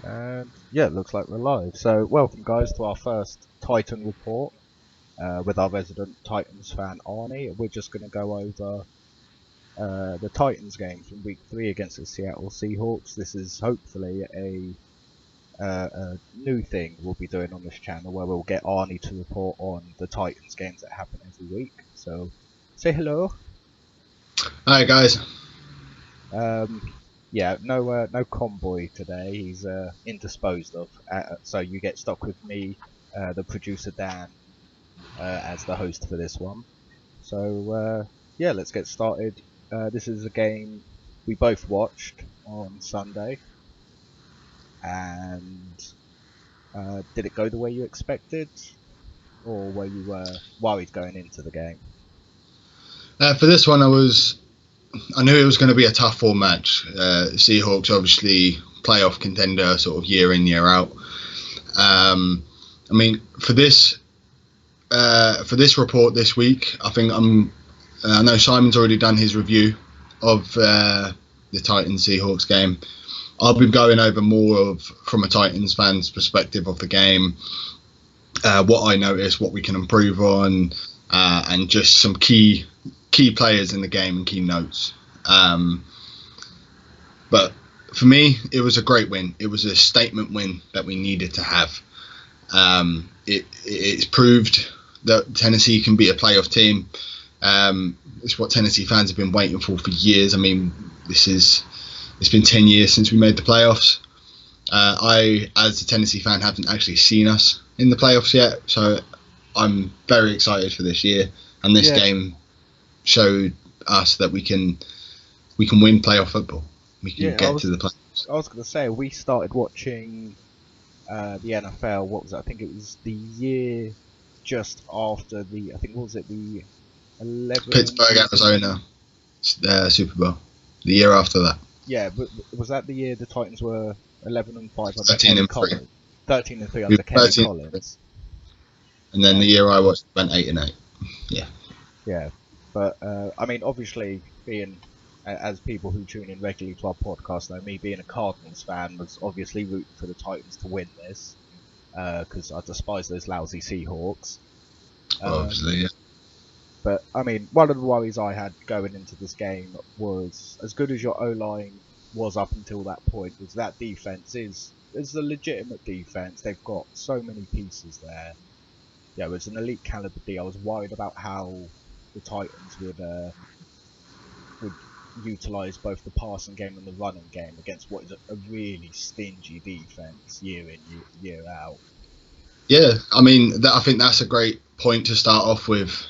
And yeah, it looks like we're live. So welcome guys to our first Titan report with our resident Titans fan Arnie. We're just going to go over the Titans game from week 3 against the Seattle Seahawks. This is hopefully a new thing we'll be doing on this channel where we'll get Arnie to report on the Titans games that happen every week. So say hello. Hi guys. Yeah, no convoy today. He's indisposed of. So you get stuck with me, the producer Dan, as the host for this one. So yeah, let's get started. This is a game we both watched on Sunday, and did it go the way you expected, or were you worried going into the game? For this one, I knew it was going to be a tough form match. Seahawks, obviously, playoff contender, sort of year in, year out. I mean, for this report this week, I know Simon's already done his review of the Titans Seahawks game. I'll be going over more from a Titans fan's perspective of the game, what I noticed, what we can improve on, and just some key players in the game and key notes. But for me, it was a great win. It was a statement win that we needed to have. It's proved that Tennessee can be a playoff team. It's what Tennessee fans have been waiting for years. I mean, it's been 10 years since we made the playoffs. I, as a Tennessee fan, haven't actually seen us in the playoffs yet, so I'm very excited for this year. And this game showed us that we can win playoff football. We can get to the playoffs. I was going to say, we started watching the NFL. What was it? I think it was the year just after the. I think what was it? The 11. Pittsburgh, Arizona Super Bowl. The year after that. Yeah, but was that the year the Titans were 11-5 under 13-3. 13-3 under Kenny Collins. And then the year I watched went 8-8. Yeah. Yeah, but I mean, obviously, being as people who tune in regularly to our podcast know, me being a Cardinals fan was obviously rooting for the Titans to win this because I despise those lousy Seahawks. Obviously, yeah. But I mean, one of the worries I had going into this game was, as good as your O-line was up until that point, was that defense is a legitimate defense. They've got so many pieces there. Yeah, it was an elite caliber D. I was worried about how the Titans would utilise both the passing game and the running game against what is a really stingy defense year in, year out. Yeah, I mean, I think that's a great point to start off with.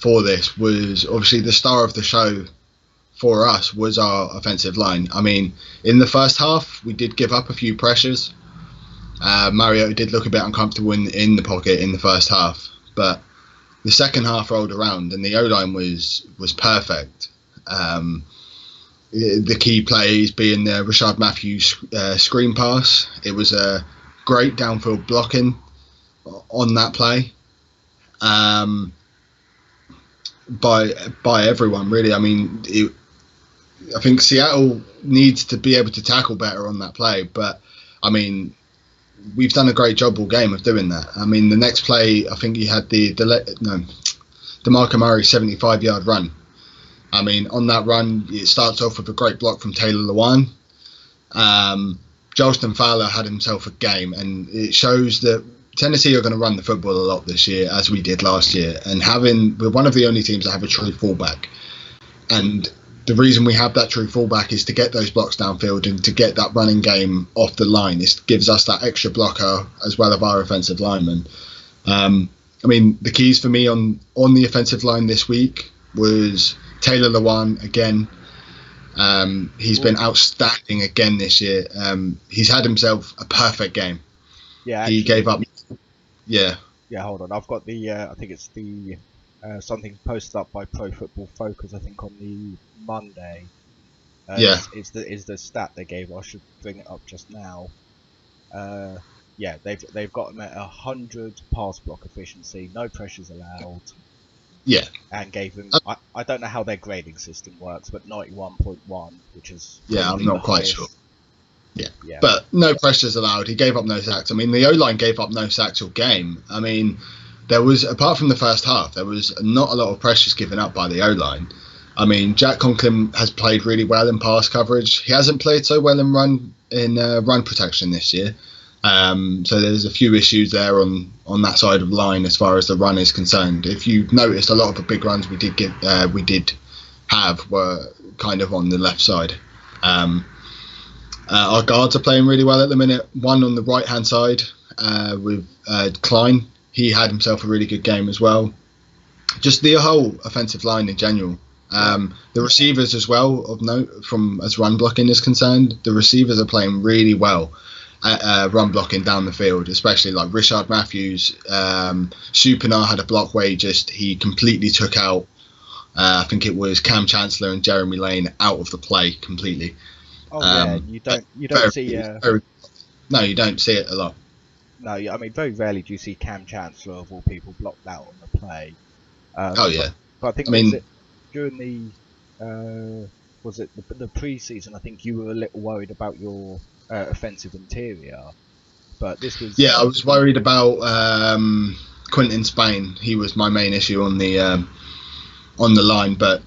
For this was obviously the star of the show for us was our offensive line. I mean, in the first half, we did give up a few pressures. Mariota did look a bit uncomfortable in the pocket in the first half, but the second half rolled around and the O-line was perfect. The key plays being the Rashad Matthews screen pass. It was a great downfield blocking on that play. By everyone, really. I mean, I think Seattle needs to be able to tackle better on that play, but I mean, we've done a great job all game of doing that. I mean, the next play, I think he had DeMarco Murray 75-yard run. I mean, on that run, it starts off with a great block from Taylor Lewan. Jolston Fowler had himself a game, and it shows that Tennessee are going to run the football a lot this year, as we did last year, and we're one of the only teams that have a true fullback. And the reason we have that true fullback is to get those blocks downfield and to get that running game off the line. It gives us that extra blocker as well as our offensive linemen. I mean, the keys for me on the offensive line this week was Taylor Lewan again. He's been outstanding again this year. He's had himself a perfect game. Yeah, actually, he gave up. Yeah. Yeah, hold on. I've got the. I think it's the something posted up by Pro Football Focus. I think on the Monday. Yeah. Is the stat they gave? I should bring it up just now. Yeah, they've got him at 100 pass block efficiency, no pressures allowed. Yeah. And gave him. I don't know how their grading system works, but 91.1, which is. Yeah, I'm not quite sure. Yeah. But no pressures allowed. He gave up no sacks. I mean, the O-line gave up no sacks all game. I mean, there was, apart from the first half, there was not a lot of pressures given up by the O-line. I mean, Jack Conklin has played really well in pass coverage. He hasn't played so well in run protection this year. So there's a few issues there on that side of the line as far as the run is concerned. If you noticed, a lot of the big runs we did have were kind of on the left side. Our guards are playing really well at the minute. One on the right hand side with Klein. He had himself a really good game as well. Just the whole offensive line in general. The receivers as well, of note, from as run blocking is concerned, the receivers are playing really well at run blocking down the field, especially like Richard Matthews. Supanar had a block where he completely took out, I think it was Cam Chancellor and Jeremy Lane out of the play completely. Oh yeah, you don't see. No, you don't see it a lot. No, I mean, very rarely do you see Cam Chancellor of all people blocked out on the play. Oh yeah, but I think during the the pre-season, I think you were a little worried about your offensive interior, but this was. Yeah, I was worried about Quentin Spain. He was my main issue on the line, but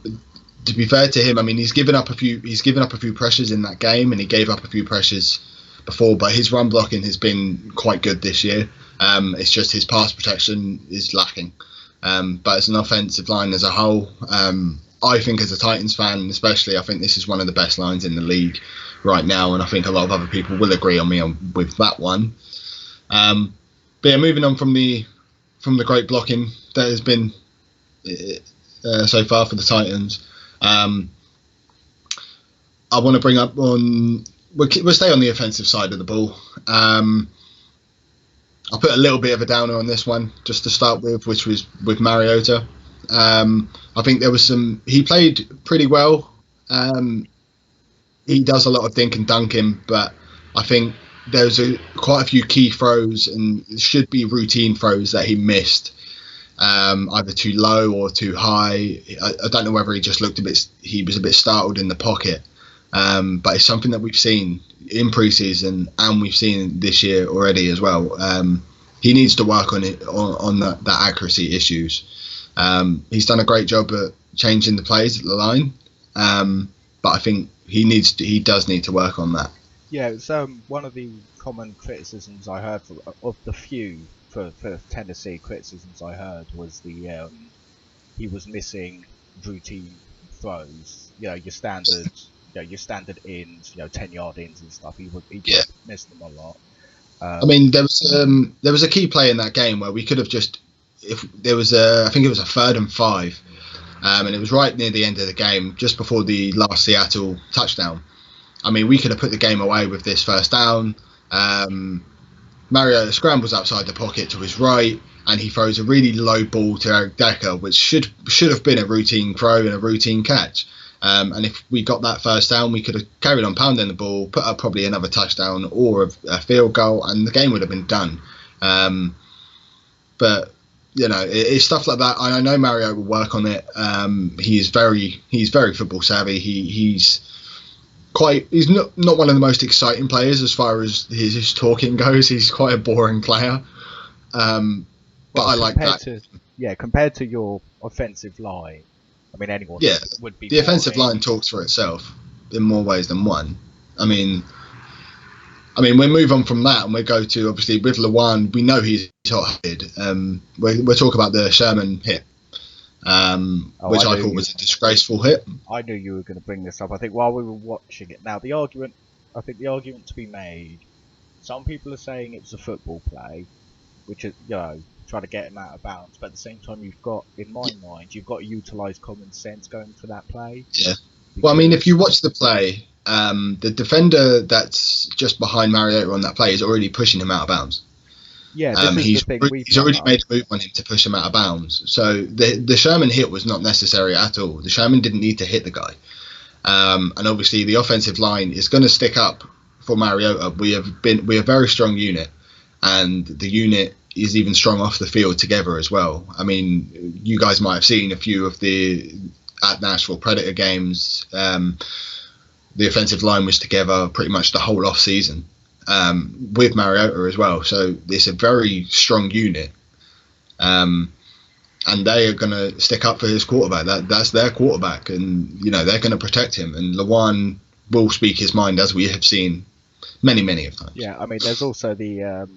to be fair to him, I mean, he's given up a few pressures in that game, and he gave up a few pressures before, but his run blocking has been quite good this year. It's just his pass protection is lacking. But as an offensive line as a whole, I think as a Titans fan especially, I think this is one of the best lines in the league right now, and I think a lot of other people will agree on me with that one. But yeah, moving on from the great blocking that has been so far for the Titans, I want to bring up we'll stay on the offensive side of the ball. I'll put a little bit of a downer on this one just to start with, which was with Mariota. I think there was he played pretty well. He does a lot of dink and dunking, but I think there's quite a few key throws and should be routine throws that he missed, either too low or too high. I don't know whether he just he was a bit startled in the pocket. But it's something that we've seen in preseason and we've seen this year already as well. He needs to work on it, on that accuracy issues. He's done a great job at changing the plays at the line, but I think he does need to work on that. Yeah, it's one of the common criticisms I heard of the few for Tennessee criticisms I heard was he was missing routine throws. You know, your standard. Your standard ins, 10-yard ins and stuff. He just missed them a lot. I mean, there was a key play in that game where we could have I think it was a 3rd and 5, and it was right near the end of the game, just before the last Seattle touchdown. I mean, we could have put the game away with this first down. Mario scrambles outside the pocket to his right, and he throws a really low ball to Eric Decker, which should have been a routine throw and a routine catch. And if we got that first down, we could have carried on pounding the ball, put up probably another touchdown or a field goal, and the game would have been done. But it's stuff like that. I know Mario will work on it. He's very football savvy. He's not one of the most exciting players as far as his talking goes. He's quite a boring player. But I like that. Compared to your offensive line. I mean, anyone would be. The offensive line talks for itself in more ways than one. I mean, we move on from that and we go to, obviously, with Lewan, we know he's hot-headed. We'll talk about the Sherman hit, which I thought was a disgraceful hit. I knew you were going to bring this up. I think while we were watching it. Now, the argument to be made, some people are saying it's a football play, which is, trying to get him out of bounds, but at the same time you've got to utilise common sense going for that play. Yeah. Well, I mean, if you watch the play, the defender that's just behind Mariota on that play is already pushing him out of bounds. Yeah, he's already made a move on him to push him out of bounds. So the Sherman hit was not necessary at all. The Sherman didn't need to hit the guy. And obviously the offensive line is going to stick up for Mariota. We are a very strong unit, and the unit is even strong off the field together as well. I mean, you guys might have seen a few of the at Nashville Predator games. The the offensive line was together pretty much the whole off season, with Mariota as well. So it's a very strong unit, and they are going to stick up for his quarterback. That's their quarterback, and they're going to protect him. And Lewan will speak his mind, as we have seen many of times. Yeah, I mean, there's also the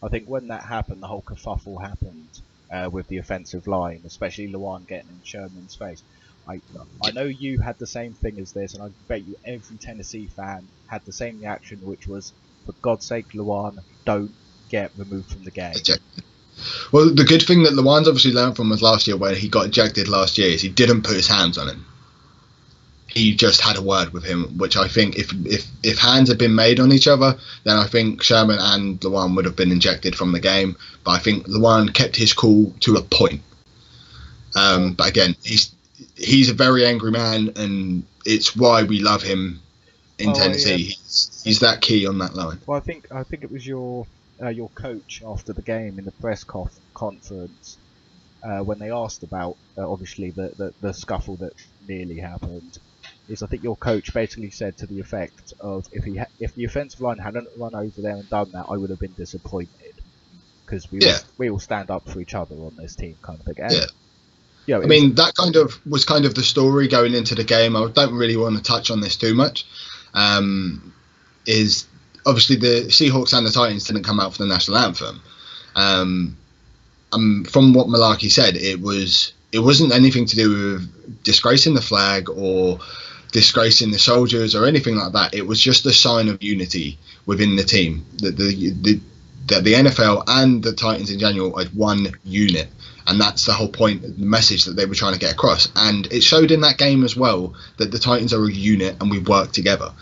I think when that happened, the whole kerfuffle happened with the offensive line, especially Lewan getting in Sherman's face. I know you had the same thing as this, and I bet you every Tennessee fan had the same reaction, which was, for God's sake, Lewan, don't get removed from the game. Well, the good thing that Lewan's obviously learned from was last year, where he got ejected last year, is he didn't put his hands on him. He just had a word with him, which I think if hands had been made on each other, then I think Sherman and Lewan would have been ejected from the game. But I think Lewan kept his cool to a point. But again, he's a very angry man, and it's why we love him in Tennessee. Yeah. He's that key on that line. Well, I think it was your coach after the game in the press conference when they asked about obviously the scuffle that nearly happened. I think your coach basically said to the effect of, if the offensive line hadn't run over there and done that, I would have been disappointed, because we all stand up for each other on this team, kind of thing. And, I mean, that was the story going into the game. I don't really want to touch on this too much. Is obviously the Seahawks and the Titans didn't come out for the national anthem. From what Malarkey said, it wasn't anything to do with disgracing the flag or disgracing the soldiers or anything like that. It was just a sign of unity within the team, that the NFL and the Titans in general are one unit, and that's the whole point, the message that they were trying to get across. And it showed in that game as well that the Titans are a unit and we work together.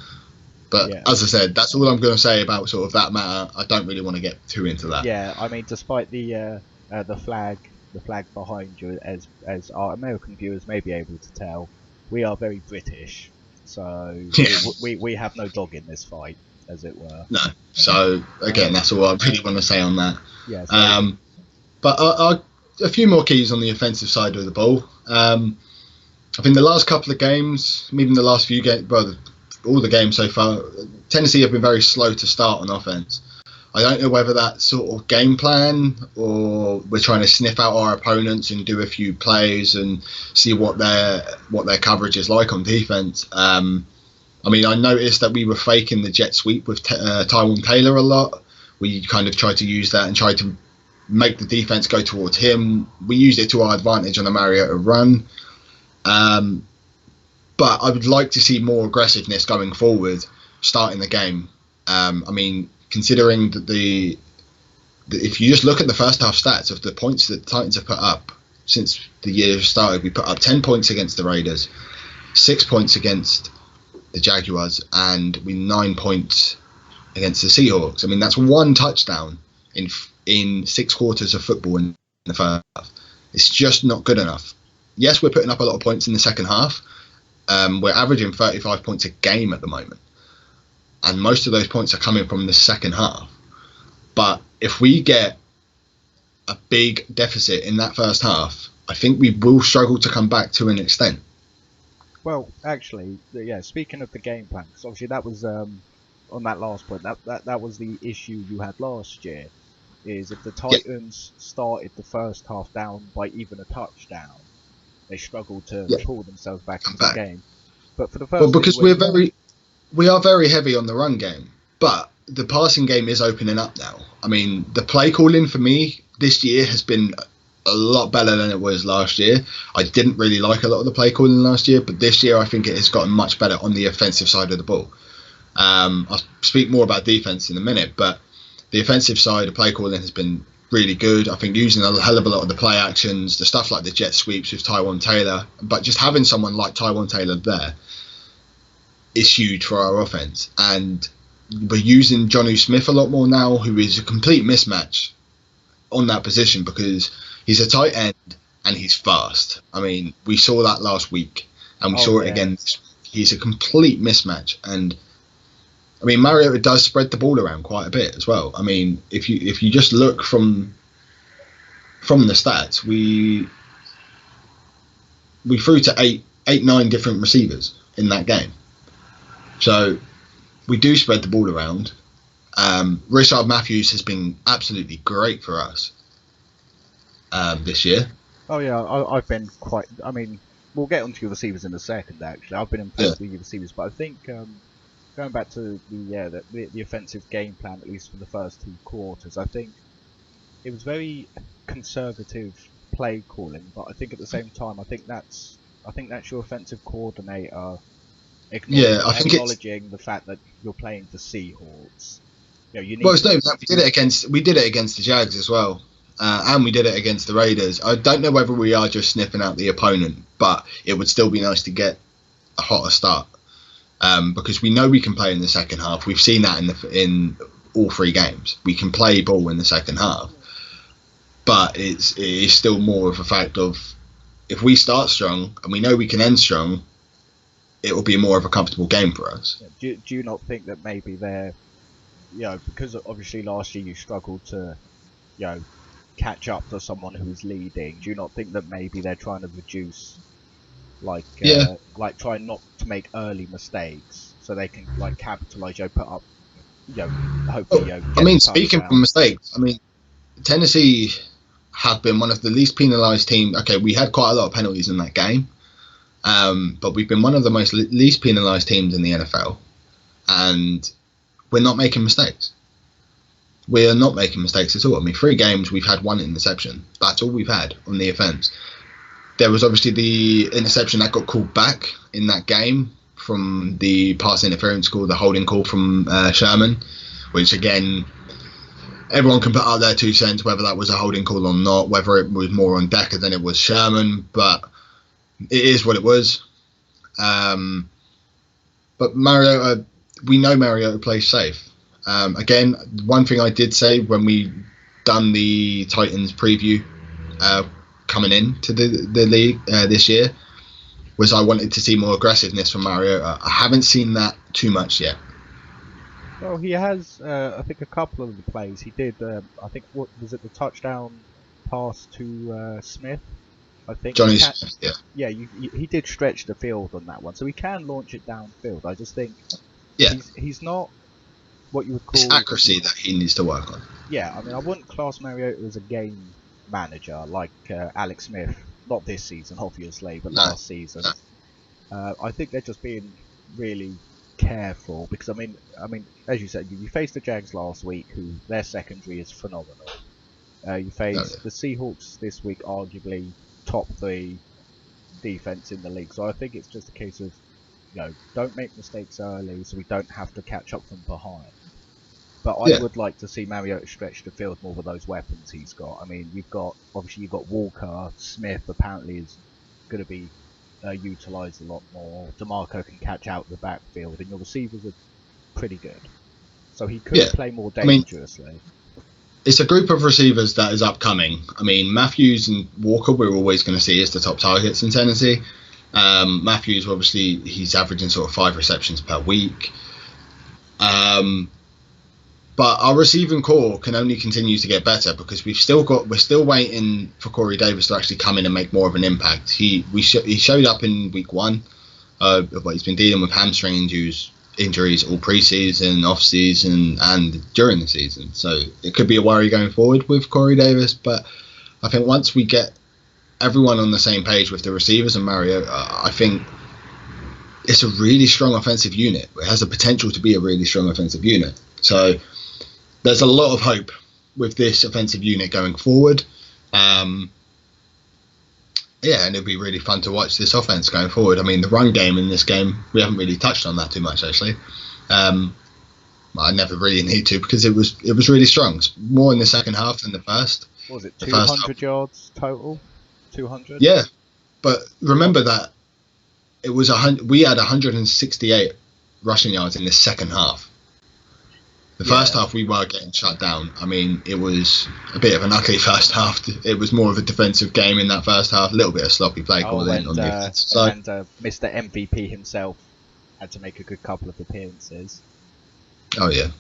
But as I said, that's all I'm going to say about sort of that matter. I don't really want to get too into that. Yeah, I mean, despite the flag behind you, as our American viewers may be able to tell, we are very British, so we have no dog in this fight, as it were. No. So again, that's all I really want to say on that. Yeah. So but a few more keys on the offensive side of the ball. I think the last couple of games, even the last few games, all the games so far, Tennessee have been very slow to start on offense. I don't know whether that's sort of game plan, or we're trying to sniff out our opponents and do a few plays and see what their coverage is like on defense. I mean, I noticed that we were faking the jet sweep with Tyrone Taylor a lot. We kind of tried to use that and tried to make the defense go towards him. We used it to our advantage on the Mariota run. But I would like to see more aggressiveness going forward, starting the game. I mean, considering that if you just look at the first half stats of the points that the Titans have put up since the year started, we put up 10 points against the Raiders, 6 points against the Jaguars, and 9 points against the Seahawks. I mean, that's one touchdown in 6 quarters of football in the first half. It's just not good enough. Yes, we're putting up a lot of points in the second half. We're averaging 35 points a game at the moment, and most of those points are coming from the second half. But if we get a big deficit in that first half, I think we will struggle to come back to an extent. Well, actually, speaking of the game plan, because obviously that was on that last point, that was the issue you had last year, is if the Titans started the first half down by even a touchdown, they struggled to pull themselves back into the game. But for the first, because we are very heavy on the run game, but the passing game is opening up now. I mean, the play calling for me this year has been a lot better than it was last year. I didn't really like a lot of the play calling last year, but this year I think it has gotten much better on the offensive side of the ball. I'll speak more about defense in a minute, but the offensive side of play calling has been really good. I think using a hell of a lot of the play actions, the stuff like the jet sweeps with Tyrone Taylor, but just having someone like Tyrone Taylor there is huge for our offense. And we're using Jonnu Smith a lot more now, who is a complete mismatch on that position because he's a tight end and he's fast. I mean, we saw that last week and we saw it again. He's a complete mismatch. And I mean, Mariota does spread the ball around quite a bit as well. I mean, if you just look from the stats, we threw to eight, 9 different receivers in that game. So we do spread the ball around. Richard Matthews has been absolutely great for us this year. Oh yeah, I've been quite. I mean, we'll get onto your receivers in a second. Actually, I've been impressed with your receivers, but I think going back to the offensive game plan, at least for the first 2 quarters, I think it was very conservative play calling. But I think at the same time, I think that's your offensive coordinator acknowledging the fact that you're playing the Seahawks. You know, you need Well, it's no, we did it against the Jags as well, and we did it against the Raiders. I don't know whether we are just sniffing out the opponent, but it would still be nice to get a hotter start because we know we can play in the second half. We've seen that in all 3 games. We can play ball in the second half, but it is still more of a fact of if we start strong and we know we can end strong, it will be more of a comfortable game for us. Do you not think that maybe they're, because obviously last year you struggled to, catch up to someone who's leading. Do you not think that maybe they're trying to reduce, try not to make early mistakes so they can capitalize, put up, hopefully. I mean, speaking from mistakes, I mean, Tennessee have been one of the least penalised teams. Okay, we had quite a lot of penalties in that game, but we've been one of the least penalised teams in the NFL, and we're not making mistakes. We are not making mistakes at all. I mean, 3 games, we've had 1 interception. That's all we've had on the offence. There was obviously the interception that got called back in that game from the pass interference call, the holding call from Sherman, which again, everyone can put out their 2 cents, whether that was a holding call or not, whether it was more on Decker than it was Sherman, but it is what it was. But Mariota, we know Mariota plays safe. Again, one thing I did say when we done the Titans preview coming into the league this year was I wanted to see more aggressiveness from Mariota. I haven't seen that too much yet. Well, he has, I think, a couple of the plays. He did, I think, what was it, the touchdown pass to Smith? I think Johnny Smith, yeah. Yeah, he did stretch the field on that one, so he can launch it downfield. I just think he's not what you would call... It's accuracy that he needs to work on. Yeah, I mean, I wouldn't class Mariota as a game manager like Alex Smith. Not this season, obviously, but last season. No. I think they're just being really careful because, I mean, as you said, you faced the Jags last week, who their secondary is phenomenal. You faced the Seahawks this week, arguably top 3 defense in the league. So I think it's just a case of, don't make mistakes early so we don't have to catch up from behind. But I would like to see Mariota stretch the field more with those weapons he's got. I mean, you've got Walker, Smith apparently is going to be utilised a lot more. DeMarco can catch out the backfield, and your receivers are pretty good. So he could play more dangerously. I mean, it's a group of receivers that is upcoming. I mean, Matthews and Walker we're always going to see as the top targets in Tennessee. Matthews, obviously, he's averaging sort of 5 receptions per week. But our receiving core can only continue to get better because we're still waiting for Corey Davis to actually come in and make more of an impact. He showed up in week 1, but he's been dealing with hamstring injuries all preseason, off season, and during the season. So it could be a worry going forward with Corey Davis. But I think once we get everyone on the same page with the receivers and Mariota, I think it's a really strong offensive unit. It has the potential to be a really strong offensive unit. So there's a lot of hope with this offensive unit going forward. And it'll be really fun to watch this offense going forward. I mean, the run game in this game, we haven't really touched on that too much, actually. I never really need to because it was really strong. It's more in the second half than the first. What was it, 200 yards total? 200? Yeah, but remember that it was we had 168 rushing yards in the second half. The first half we were getting shut down. I mean, it was a bit of an ugly first half. It was more of a defensive game in that first half. A little bit of sloppy play calling on the offense side. And Mr. MVP himself had to make a good couple of appearances. Oh yeah.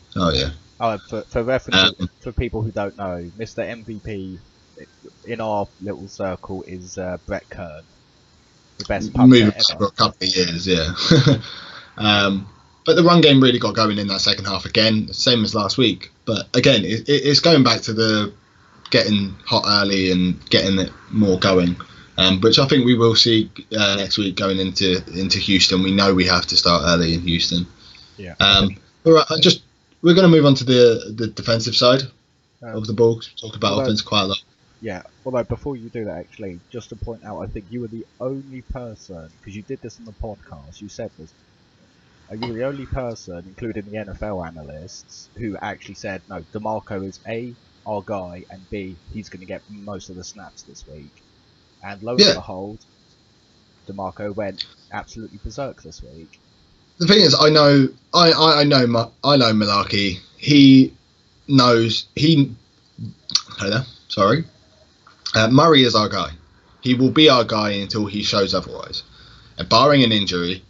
Oh, for reference, for people who don't know, Mr. MVP in our little circle is Brett Kern, the best punter moving ever. for a couple of years, yeah. But the run game really got going in that second half again, same as last week. But again, it's going back to the getting hot early and getting it more going, which I think we will see next week going into Houston. We know we have to start early in Houston. Yeah. All right, we're going to move on to the defensive side of the ball. Talk about offense quite a lot. Yeah, although before you do that, actually, just to point out, I think you were the only person, because you did this on the podcast, you said this, you were the only person, including the NFL analysts, who actually said, no, DeMarco is A, our guy, and B, he's going to get most of the snaps this week. And lo and behold, DeMarco went absolutely berserk this week. The thing is, I know Malarkey. He knows Murray is our guy. He will be our guy until he shows otherwise. And barring an injury,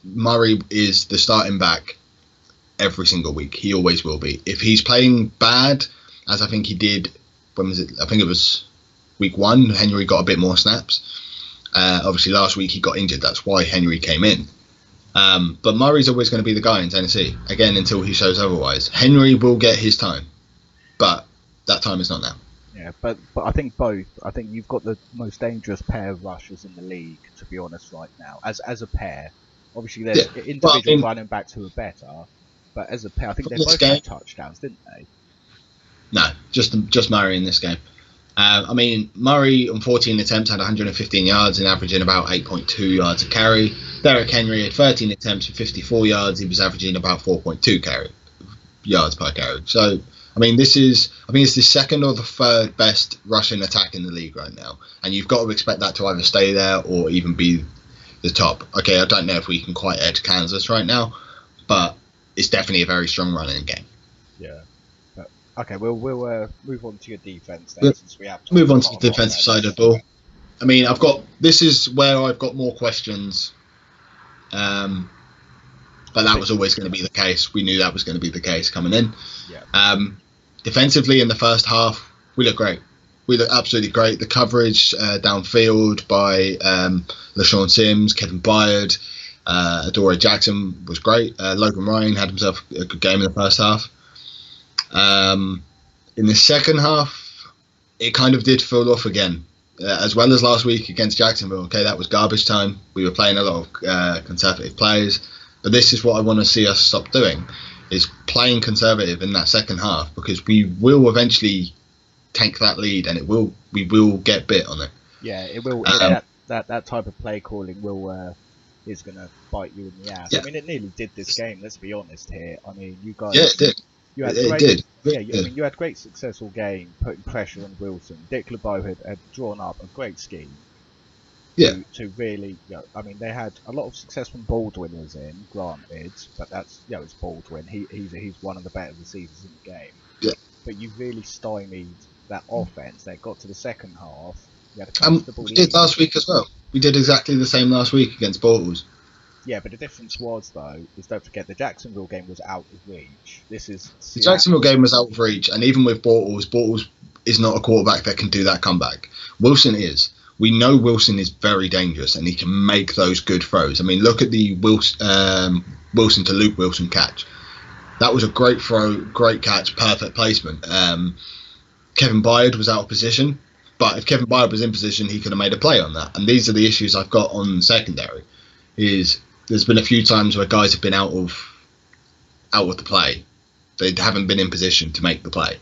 Murray is the starting back every single week. He always will be. If he's playing bad, as I think he did, when was it? I think it was week 1. Henry got a bit more snaps. Obviously, last week he got injured. That's why Henry came in. But Murray's always going to be the guy in Tennessee, again, until he shows otherwise. Henry will get his time, but that time is not now. Yeah, but I think both. I think you've got the most dangerous pair of rushers in the league, to be honest, right now. As a pair, obviously there's individual running backs who are better, but as a pair, I think they both had touchdowns, didn't they? No, just Murray in this game. Murray on 14 attempts had 115 yards and averaging about 8.2 yards a carry. Derrick Henry had 13 attempts for 54 yards. He was averaging about 4.2 yards per carry. So, it's the second or the third best rushing attack in the league right now. And you've got to expect that to either stay there or even be the top. Okay, I don't know if we can quite edge Kansas right now, but it's definitely a very strong running game. Yeah. Okay, we'll move on to your defense then, since we have to move on to the defensive side of the ball. This is where I've got more questions, but that was always going to be the case. We knew that was going to be the case coming in. Yeah. Defensively, in the first half, we look great. We look absolutely great. The coverage downfield by LaShawn Sims, Kevin Byard, Adoree Jackson was great. Logan Ryan had himself a good game in the first half. In the second half, it kind of did fall off again, as well as last week against Jacksonville. Okay, that was garbage time. We were playing a lot of conservative plays, but this is what I want to see us stop doing, is playing conservative in that second half, because we will eventually tank that lead, and we will get bit on it. Yeah, it will. That type of play calling is going to bite you in the ass. Yeah. It nearly did this game. Let's be honest here. You guys. Yeah, it did. You had great success all game, putting pressure on Wilson. Dick LeBeau had drawn up a great scheme. To really, they had a lot of success when Baldwin was in, granted, but that's, it's Baldwin. He's one of the better receivers in the game. Yeah. But you really stymied that offense. They got to the second half. You had a comfortable we did last week as well. We did exactly the same last week against Bortles. Yeah, but the difference was, though, is don't forget the Jacksonville game was out of reach. The Jacksonville game was out of reach, and even with Bortles is not a quarterback that can do that comeback. Wilson is. We know Wilson is very dangerous, and he can make those good throws. Look at the Wilson to Luke Wilson catch. That was a great throw, great catch, perfect placement. Kevin Byard was out of position, but if Kevin Byard was in position, he could have made a play on that. And these are the issues I've got on secondary. There's been a few times where guys have been out of the play. They haven't been in position to make the play.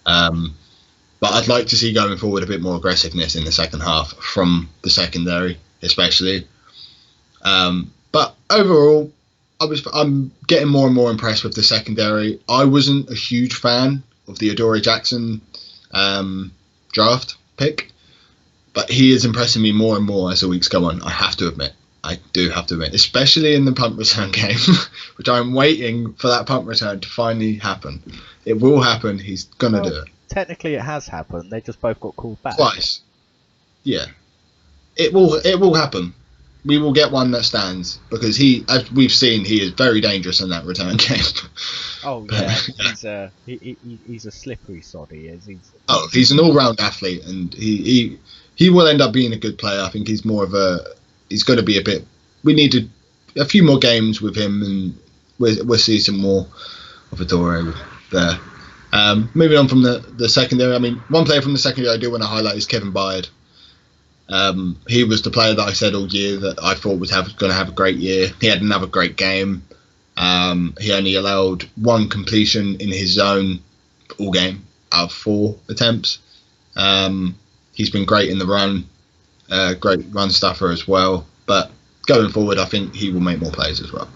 But I'd like to see going forward a bit more aggressiveness in the second half from the secondary, especially. But overall, I'm getting more and more impressed with the secondary. I wasn't a huge fan of the Adoree Jackson draft pick, but he is impressing me more and more as the weeks go on. I have to admit. I do have to admit, especially in the punt return game, which I'm waiting for that punt return to finally happen. It will happen. He's going to do it. Technically, it has happened. They just both got called back. Twice. Yeah. It will happen. We will get one that stands, because as we've seen, he is very dangerous in that return game. Oh, yeah. He's a slippery sod, he is. He's an all-round athlete, and he will end up being a good player. I think he's more of a... He's going to be a bit... We needed a few more games with him, and we'll see some more of Adore there. Moving on from the secondary, I mean, one player from the secondary I do want to highlight is Kevin Byard. He was the player that I said all year that I thought was going to have a great year. He had another great game. He only allowed one completion in his zone all game out of 4 attempts. He's been great in the run, great run stuffer as well. But going forward, I think he will make more plays as well.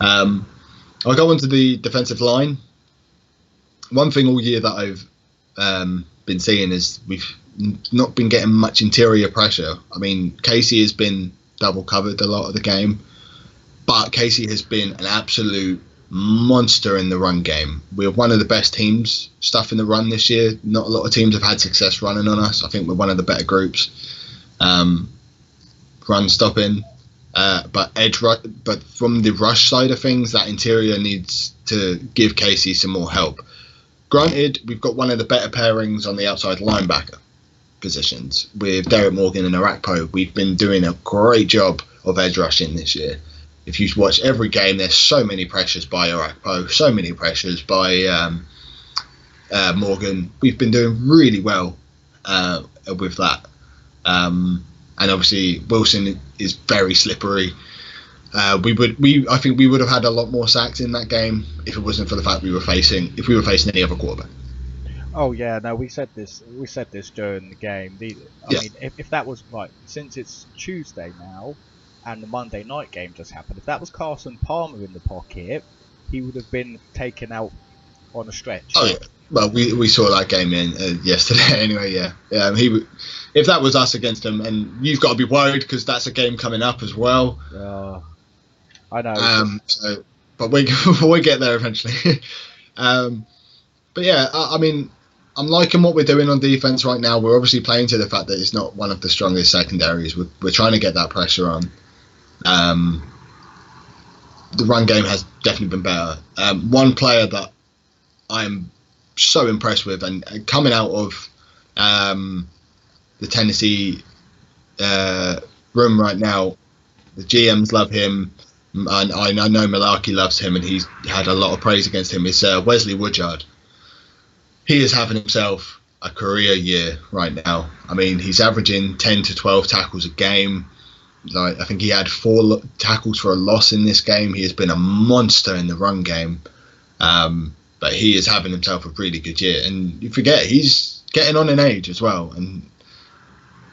I'll go on to the defensive line. One thing all year that I've been seeing is we've not been getting much interior pressure. I mean, Casey has been double covered a lot of the game, but Casey has been an absolute monster in the run game. We're one of the best teams stuffing the run this year. Not a lot of teams have had success running on us. I think we're one of the better groups run stopping. But from the rush side of things, that interior needs to give Casey some more help. Granted, we've got one of the better pairings on the outside linebacker positions with Derek Morgan and Arakpo. We've been doing a great job of edge rushing this year. If you watch every game, there's so many pressures by Arakpo, so many pressures by Morgan. We've been doing really well with that. And obviously, Wilson is very slippery. I think we would have had a lot more sacks in that game if it wasn't for the fact we were facing any other quarterback. Oh yeah, no, we said this during the game. I mean, if that was right, since it's Tuesday now, and the Monday night game just happened. If that was Carson Palmer in the pocket, he would have been taken out on a stretch. Oh yeah. Well, we saw that game yesterday anyway. Yeah. If that was us against him, and you've got to be worried because that's a game coming up as well. I know. But we'll get there eventually. But yeah, I mean, I'm liking what we're doing on defense right now. We're obviously playing to the fact that it's not one of the strongest secondaries. We're trying to get that pressure on. The run game has definitely been better. One player that I'm so impressed with, and coming out of the Tennessee room right now, the GMs love him. And I know Malarkey loves him, and he's had a lot of praise against him. Is Wesley Woodyard. He is having himself a career year right now. I mean, he's averaging 10 to 12 tackles a game. Like, I think he had 4 tackles for a loss in this game. He has been a monster in the run game. But he is having himself a really good year. And you forget, he's getting on in age as well. And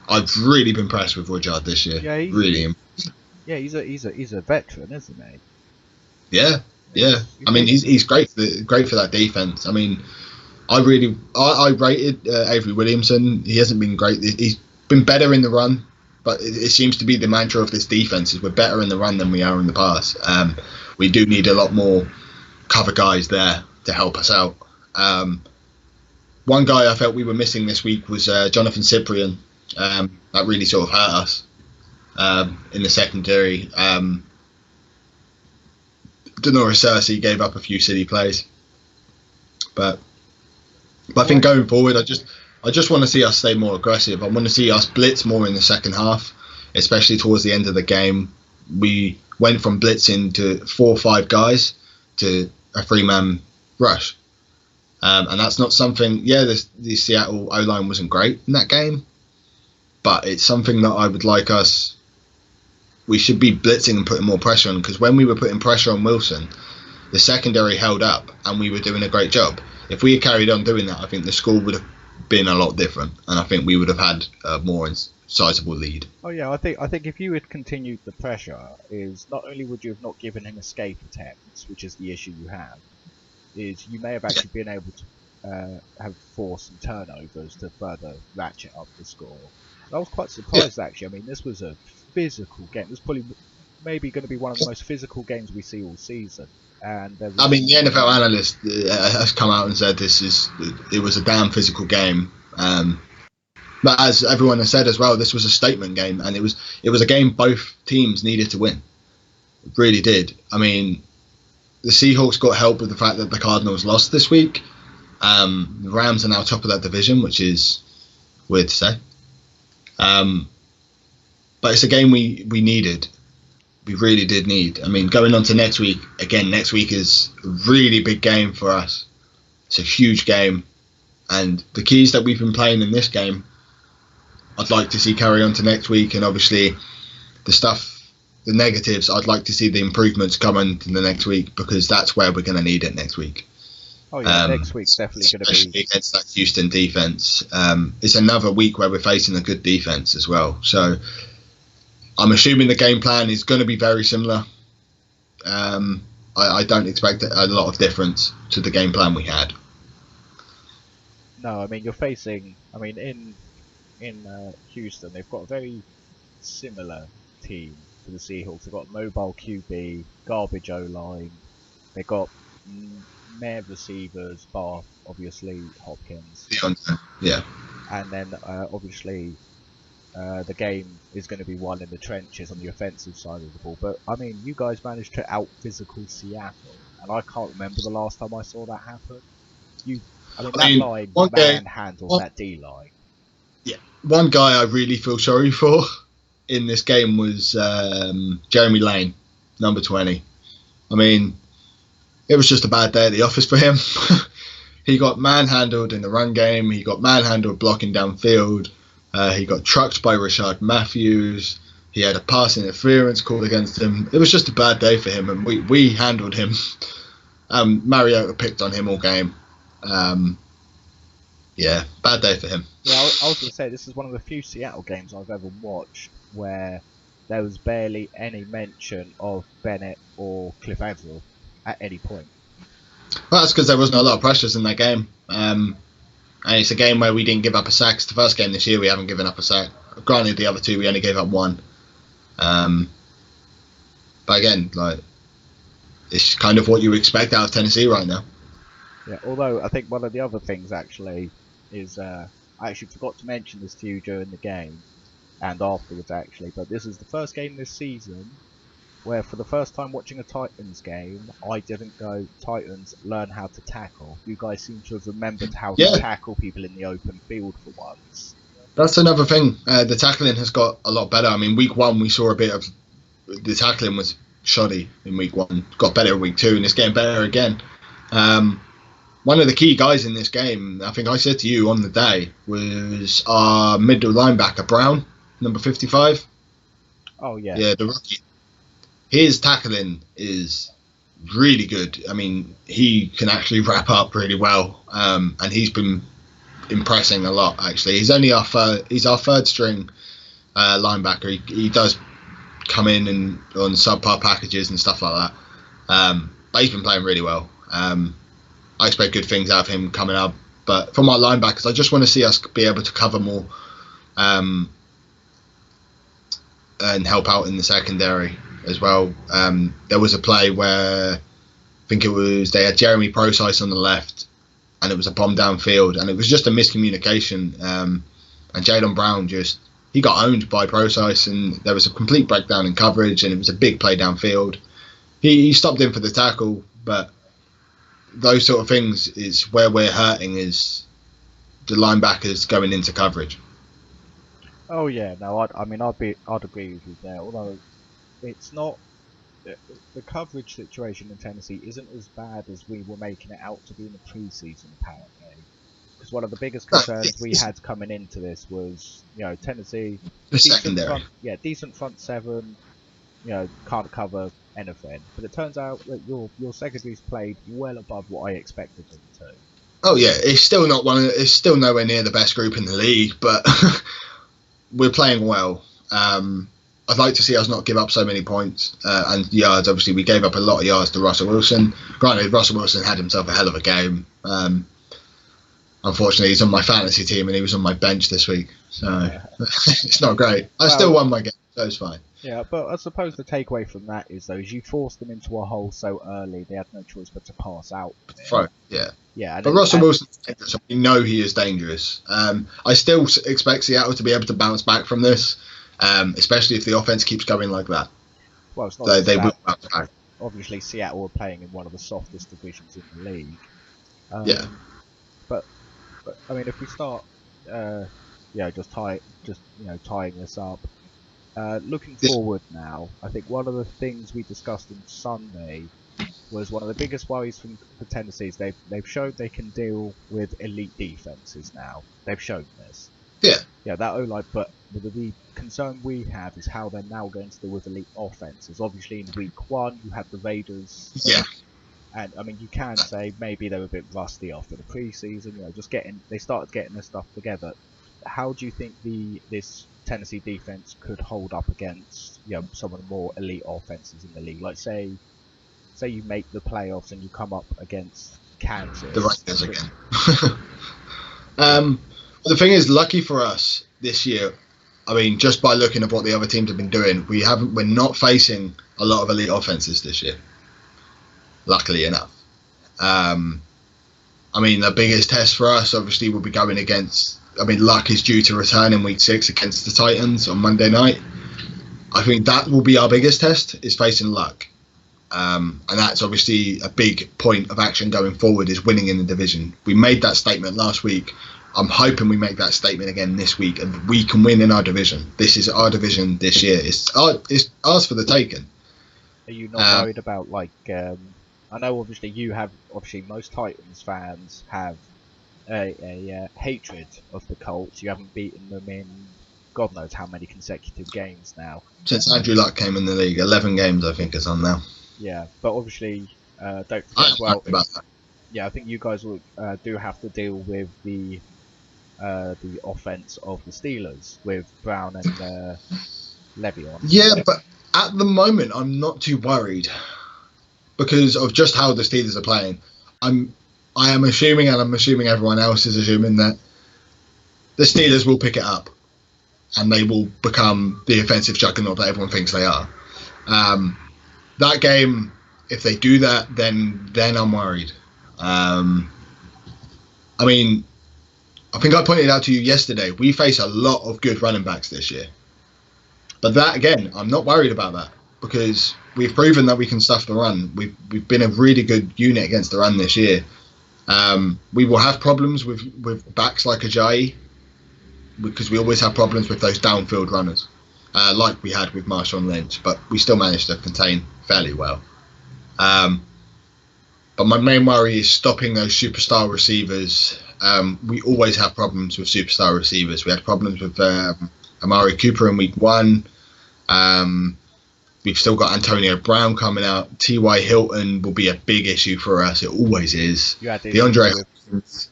I've really been impressed with Woodyard this year. Yeah, he's a veteran, isn't he? Yeah. I mean, he's great for that defense. I mean, I rated Avery Williamson. He hasn't been great. He's been better in the run, but it seems to be the mantra of this defense is we're better in the run than we are in the pass. We do need a lot more cover guys there to help us out. One guy I felt we were missing this week was Jonathan Cyprian. That really sort of hurt us in the secondary. Denoris Cersei gave up a few silly plays, but I think going forward, I just want to see us stay more aggressive. I want to see us blitz more in the second half, especially towards the end of the game. We went from blitzing to 4 or 5 guys to a 3-man rush, and that's not something. Yeah, the Seattle O-line wasn't great in that game, but it's something that I would like us. We should be blitzing and putting more pressure on, because when we were putting pressure on Wilson, the secondary held up and we were doing a great job. If we had carried on doing that, I think the score would have been a lot different, and I think we would have had a more sizable lead. Oh yeah, I think if you had continued the pressure, is not only would you have not given him escape attempts, which is the issue you have, is you may have actually been able to have forced some turnovers to further ratchet up the score. I was quite surprised actually. I mean, this was a physical game. This is probably maybe going to be one of the most physical games we see all season. And I mean, the NFL analyst has come out and said it was a damn physical game. But as everyone has said as well, this was a statement game, and it was a game both teams needed to win. It really did. I mean, the Seahawks got help with the fact that the Cardinals lost this week. The Rams are now top of that division, which is weird to say. But it's a game we needed. we really did need. I mean, going on to next week, again, next week is a really big game for us. It's a huge game. And the keys that we've been playing in this game, I'd like to see carry on to next week. And obviously, the negatives, I'd like to see the improvements come into the next week, because that's where we're going to need it next week. Oh yeah, next week's definitely going to be against that Houston defense. It's another week where we're facing a good defense as well. So I'm assuming the game plan is going to be very similar. I don't expect a lot of difference to the game plan we had. No, I mean, you're facing. I mean, in Houston, they've got a very similar team to the Seahawks. They've got mobile QB, garbage O line. They've got mere receivers, bar obviously Hopkins. Yeah. And then obviously the game is going to be won in the trenches on the offensive side of the ball. But I mean, you guys managed to out physical Seattle, and I can't remember the last time I saw that happen. That line manhandled that D line. Yeah, one guy I really feel sorry for in this game was Jeremy Lane, number 20. I mean, it was just a bad day at the office for him. He got manhandled in the run game. He got manhandled blocking downfield. He got trucked by Rashard Matthews. He had a pass interference called against him. It was just a bad day for him, and we handled him. Mariota picked on him all game. Yeah, bad day for him. Yeah, I was going to say, this is one of the few Seattle games I've ever watched where there was barely any mention of Bennett or Cliff Avril at any point. Well, that's because there wasn't a lot of pressures in that game. And it's a game where we didn't give up a sack. It's the first game this year we haven't given up a sack. Granted, the other two we only gave up one. But again, like, it's kind of what you expect out of Tennessee right now. Yeah, although I think one of the other things actually is, I actually forgot to mention this to you during the game and afterwards actually, but this is the first game this season where for the first time watching a Titans game, I didn't go, Titans, learn how to tackle. You guys seem to have remembered how to tackle people in the open field for once. That's another thing. The tackling has got a lot better. I mean, week one we saw a bit of the tackling was shoddy in week one. Got better in week two, and it's getting better again. One of the key guys in this game, I think I said to you on the day, was our middle linebacker, Brown, number 55. Oh, yeah. Yeah, the rookie. His tackling is really good. I mean, he can actually wrap up really well, and he's been impressing a lot, actually. He's only our third string linebacker. He does come in and on subpar packages and stuff like that. But he's been playing really well. I expect good things out of him coming up. But for my linebackers, I just want to see us be able to cover more and help out in the secondary as well. There was a play where I think they had Jeremy Procise on the left, and it was a bomb downfield, and it was just a miscommunication. And Jaylen Brown he got owned by Procise, and there was a complete breakdown in coverage, and it was a big play downfield. He stopped in for the tackle, but those sort of things is where we're hurting, is the linebackers going into coverage. Oh yeah, no, I'd agree with you there. Although it's not, the coverage situation in Tennessee isn't as bad as we were making it out to be in the preseason, apparently. Because one of the biggest concerns we had coming into this was, Tennessee, decent front seven, can't cover anything. But it turns out that your secondary's played well above what I expected them to. Oh yeah, it's still nowhere near the best group in the league, but we're playing well. I'd like to see us not give up so many points and yards. Obviously, we gave up a lot of yards to Russell Wilson. Granted, Russell Wilson had himself a hell of a game. Unfortunately, he's on my fantasy team and he was on my bench this week, so it's not great. I still won my game, so it's fine. Yeah, but I suppose the takeaway from that is you forced them into a hole so early, they had no choice but to pass out. Right, yeah. Yeah, but Russell Wilson's dangerous. We know he is dangerous. I still expect Seattle to be able to bounce back from this, especially if the offense keeps going like that. Well, it's not they will bounce back. Obviously, Seattle are playing in one of the softest divisions in the league. Yeah. But I mean, if we start, tying this up. Looking forward now, I think one of the things we discussed on Sunday was one of the biggest worries for Tennessee is they've shown they can deal with elite defenses now. They've shown this. Yeah. Yeah, that O-line, but the concern we have is how they're now going to deal with elite offenses. Obviously, in week 1, you had the Raiders. Yeah. And, I mean, you can say maybe they were a bit rusty after the preseason, they started getting their stuff together. How do you think this Tennessee defense could hold up against, some of the more elite offenses in the league? Like, say you make the playoffs and you come up against Kansas. The Raiders again. The thing is, lucky for us this year, I mean, just by looking at what the other teams have been doing, we're not facing a lot of elite offenses this year. Luckily enough. I mean, the biggest test for us obviously will be going against. I mean, Luck is due to return in week 6 against the Titans on Monday night. I think that will be our biggest test, is facing Luck. And that's obviously a big point of action going forward, is winning in the division. We made that statement last week. I'm hoping we make that statement again this week, and we can win in our division. This is our division this year. It's ours for the taking. Are you not worried about, I know obviously most Titans fans have a hatred of the Colts. You haven't beaten them in God knows how many consecutive games now. Since Andrew Luck came in the league, 11 games I think it's on now. Yeah, but obviously, don't forget about that. Yeah, I think you guys will do have to deal with the offense of the Steelers with Brown and Le'Veon. Yeah, but at the moment I'm not too worried because of just how the Steelers are playing. I am assuming, and I'm assuming everyone else is assuming, that the Steelers will pick it up and they will become the offensive juggernaut that everyone thinks they are. That game, if they do that, then I'm worried. I mean, I think I pointed out to you yesterday, we face a lot of good running backs this year. But that, again, I'm not worried about that because we've proven that we can stuff the run. We've been a really good unit against the run this year. We will have problems with backs like Ajayi because we always have problems with those downfield runners, like we had with Marshawn Lynch, but we still managed to contain fairly well. But my main worry is stopping those superstar receivers. We always have problems with superstar receivers. We had problems with Amari Cooper in week 1. We've still got Antonio Brown coming out. T.Y. Hilton will be a big issue for us. It always is. You had DeAndre Hopkins.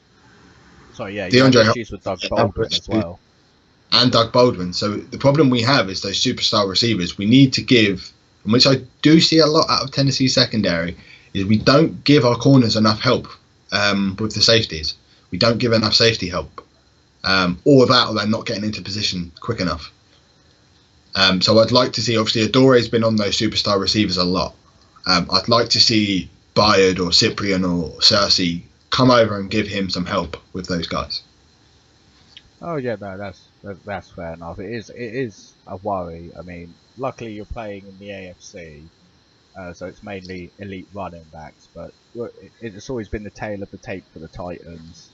Sorry, yeah. You had issues with Doug Baldwin as well. And Doug Baldwin. So the problem we have is those superstar receivers. We need to give, which I do see a lot out of Tennessee secondary, is we don't give our corners enough help with the safeties. We don't give enough safety help. Or they're not getting into position quick enough. So I'd like to see, obviously, Adore's been on those superstar receivers a lot. I'd like to see Bayard or Cyprian or Cersei come over and give him some help with those guys. Oh yeah, no, that's fair enough. It is a worry. I mean, luckily you're playing in the AFC, so it's mainly elite running backs. But it's always been the tail of the tape for the Titans.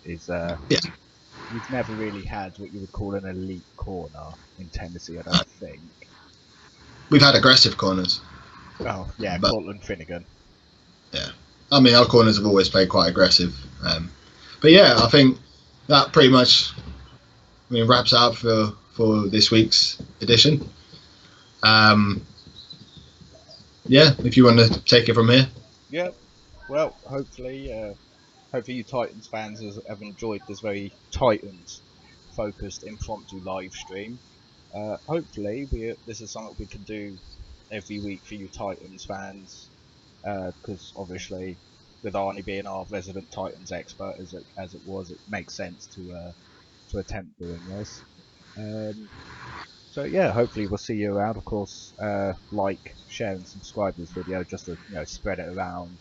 You've never really had what you would call an elite corner in Tennessee, I don't think. We've had aggressive corners. Oh, yeah, Cortland Finnegan. Yeah. I mean, our corners have always played quite aggressive. But yeah, I think that pretty much wraps up for this week's edition. Yeah, if you want to take it from here. Yeah, well, hopefully you Titans fans have enjoyed this very Titans-focused impromptu live stream. Hopefully, this is something we can do every week for you Titans fans, because obviously, with Arnie being our resident Titans expert as it was, it makes sense to attempt doing this. So yeah, hopefully we'll see you around. Of course, like, share, and subscribe this video just to spread it around,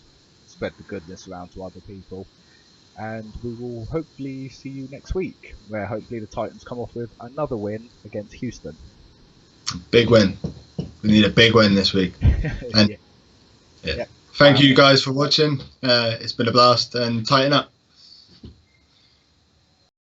spread the goodness around to other people. And we will hopefully see you next week, where hopefully the Titans come off with another win against Houston. Big win. We need a big win this week. And yeah. Thank you guys for watching. It's been a blast, and tighten up.